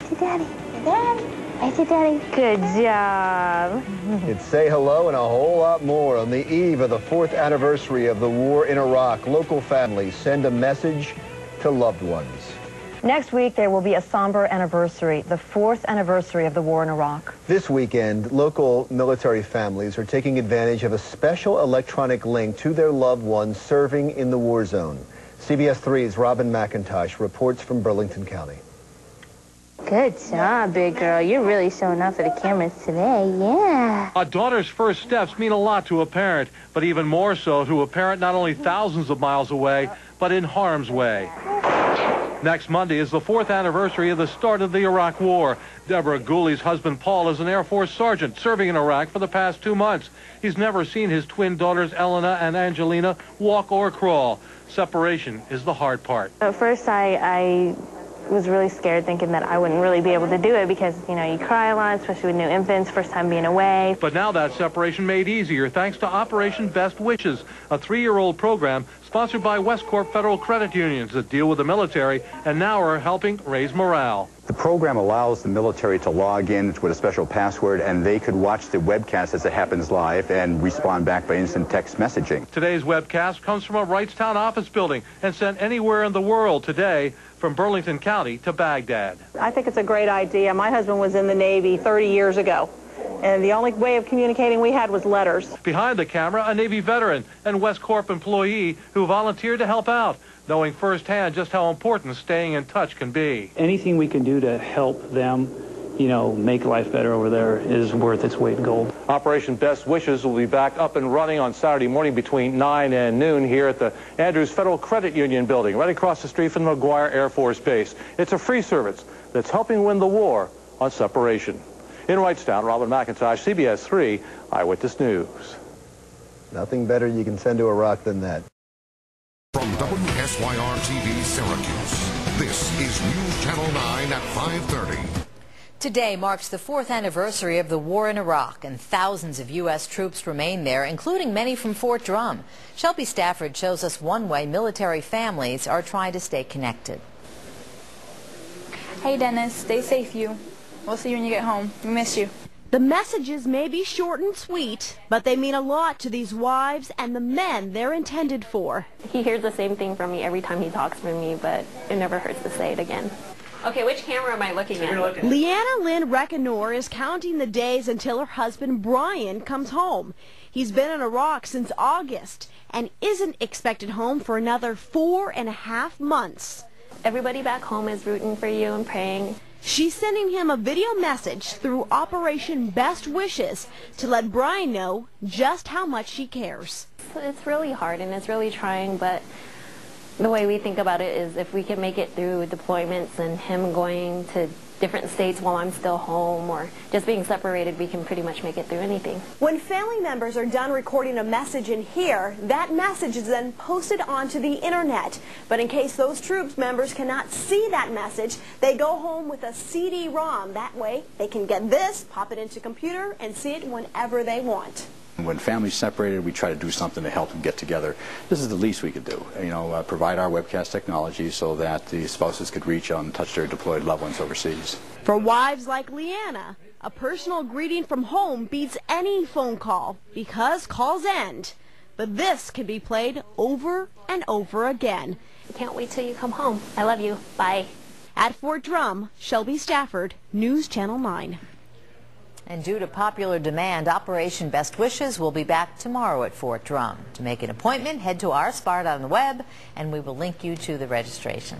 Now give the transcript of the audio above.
Say Daddy. Daddy. I say Daddy. Good job. It's Say Hello and a whole lot more. On the eve of the 4th anniversary of the war in Iraq, local families send a message to loved ones. Next week, there will be a somber anniversary, the 4th anniversary of the war in Iraq. This weekend, local military families are taking advantage of a special electronic link to their loved ones serving in the war zone. CBS 3's Robin McIntosh reports from Burlington County. Good job, big girl. You're really showing off for the cameras today, yeah. A daughter's first steps mean a lot to a parent, but even more so to a parent not only thousands of miles away, but in harm's way. Next Monday is the 4th anniversary of the start of the Iraq War. Deborah Gooley's husband, Paul, is an Air Force sergeant serving in Iraq for the past 2 months. He's never seen his twin daughters, Elena and Angelina, walk or crawl. Separation is the hard part. At first, I was really scared, thinking that I wouldn't really be able to do it because, you know, you cry a lot, especially with new infants, first time being away. But now that separation made easier thanks to Operation Best Wishes, a 3-year-old program sponsored by Westcorp Federal Credit Unions that deal with the military and now are helping raise morale. The program allows the military to log in with a special password, and they could watch the webcast as it happens live and respond back by instant text messaging. Today's webcast comes from a Wrightstown office building and sent anywhere in the world today from Burlington County to Baghdad. I think it's a great idea. My husband was in the Navy 30 years ago, and the only way of communicating we had was letters. Behind the camera, a Navy veteran and Westcorp employee who volunteered to help out, knowing firsthand just how important staying in touch can be. Anything we can do to help them, you know, make life better over there is worth its weight in gold. Operation Best Wishes will be back up and running on Saturday morning between 9 and noon here at the Andrews Federal Credit Union building, right across the street from the McGuire Air Force Base. It's a free service that's helping win the war on separation. In Wrightstown, Robin McIntosh, CBS 3 Eyewitness News. Nothing better you can send to Iraq than that. From WSYR-TV Syracuse, this is News Channel 9 at 5:30. Today marks the 4th anniversary of the war in Iraq, and thousands of U.S. troops remain there, including many from Fort Drum. Shelby Stafford shows us one way military families are trying to stay connected. Hey Dennis, stay safe you. We'll see you when you get home. We miss you. The messages may be short and sweet, but they mean a lot to these wives and the men they're intended for. He hears the same thing from me every time he talks to me, but it never hurts to say it again. Okay, which camera am I looking at? Leanna Lynn Reckonor is counting the days until her husband Brian comes home. He's been in Iraq since August and isn't expected home for another 4.5 months. Everybody back home is rooting for you and praying. She's sending him a video message through Operation Best Wishes to let Brian know just how much she cares. It's really hard and it's really trying, but the way we think about it is if we can make it through deployments and him going to different states while I'm still home or just being separated, we can pretty much make it through anything. When family members are done recording a message in here, that message is then posted onto the internet. But in case those troops members cannot see that message, they go home with a CD-ROM. That way they can get this, pop it into a computer, and see it whenever they want. When families separated, we try to do something to help them get together. This is the least we could do. You know, provide our webcast technology so that the spouses could reach out and touch their deployed loved ones overseas. For wives like Leanna, a personal greeting from home beats any phone call because calls end. But this can be played over and over again. I can't wait till you come home. I love you. Bye. At Fort Drum, Shelby Stafford, News Channel 9. And due to popular demand, Operation Best Wishes will be back tomorrow at Fort Drum. To make an appointment, head to our spot on the web, and we will link you to the registration.